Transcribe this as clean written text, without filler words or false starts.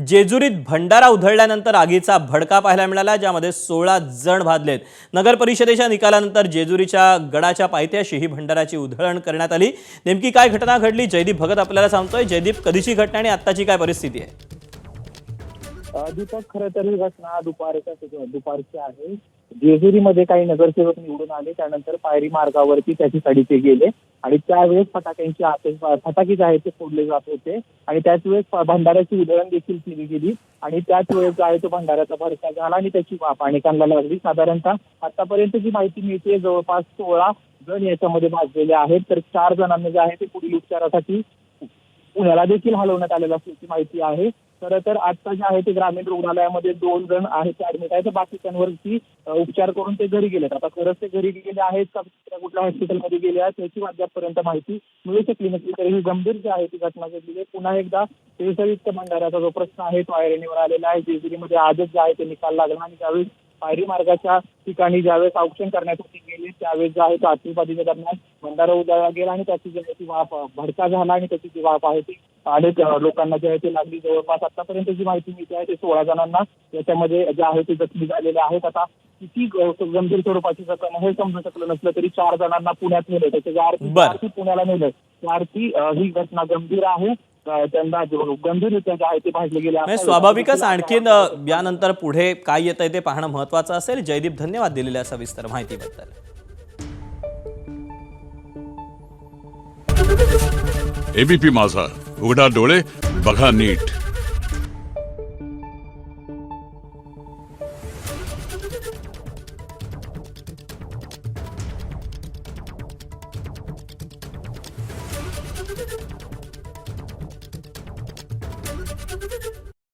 जेजुरीत भंडारा उधळल्यानंतर आगीचा भडका पाहायला मिळाला, ज्यामध्ये 16 जण भाजलेत। नगर परिषदेच्या निकालानंतर जेजुरीच्या गडाच्या पायथ्याशी ही भंडाराची उधळण करण्यात आली। नेमकी काय घटना घडली, जयदीप भगत आपल्याला सांगतोय। जयदीप, कधीची घटना आणि आत्ताची काय परिस्थिती आहे? दीपक, खरं तर ही घटना दुपारची आहे। जेजुरीमध्ये काही नगरसेवक निवडून आले, त्यानंतर पायरी मार्गावरती त्याच्यासाठी ते गेले आणि त्यावेळेस फटाके जे आहेत ते फोडले जात होते आणि त्याच वेळेस भंडाऱ्याची उधळण देखील केली गेली आणि त्याच वेळेस जो आहे तो भंडाऱ्याचा भडका झाला आणि त्याची वाफ अनेकांना लागली। साधारणतः आतापर्यंत जी माहिती मिळते, जवळपास 16 जण याच्यामध्ये भाजलेले आहेत, तर 4 जणांना जे आहे ते पुढील उपचारासाठी पुण्याला देखील हलवण्यात आलेलं असल्याची माहिती आहे। खरं तर आता जे आहे ते ग्रामीण रुग्णालयामध्ये 2 जण आहेत ते ऍडमिट आहेत, बाकीच्यांवरती उपचार करून ते घरी गेलेत। आता खरंच ते घरी गेले आहेत का कुठल्या हॉस्पिटलमध्ये गेले आहेत याची अद्यापपर्यंत माहिती मिळू शकली नसली, तरी ही गंभीर जी आहे ती घटना घडलेली आहे। पुन्हा एकदा भेसळयुक्त भंडाऱ्याचा जो प्रश्न आहे तो ऐरणीवर आलेला आहे। जेजुरीमध्ये आजच जे आहे ते निकाल लागला आणि त्यावेळी पायरी मार्गाच्या ठिकाणी ज्यावेळेस औक्षण करण्यासाठी गेले त्यावेळेस जे आहे तो आतिषबाजीच्या दरम्यान भंडारा उधळला गेला आणि त्याची जी आहे ती वाफ भडका झाला आणि त्याची जी वाफ आहे ती अनेक लोकांना जे आहे ते लागली। जवळपास आतापर्यंत जी माहिती मिळते आहे ते 16 जणांना याच्यामध्ये जे आहे ते जखमी झालेले आहेत। आता किती गंभीर स्वरूपाची जखम हे समजू शकलं नसलं तरी 4 जणांना पुण्यात नेलं, त्याच्या आरती पुण्याला नेलं। त्याआरती ही घटना गंभीर आहे, त्यांना गंभीररित्या जे आहे ते भाजले गेले। स्वाभाविकच आणखीन यानंतर पुढे काय येतंय ते पाहणं महत्त्वाचं असेल। जयदीप, धन्यवाद दिलेल्या सविस्तर माहितीबद्दल। एबीपी माझा, उघडा डोळे बघा नीट।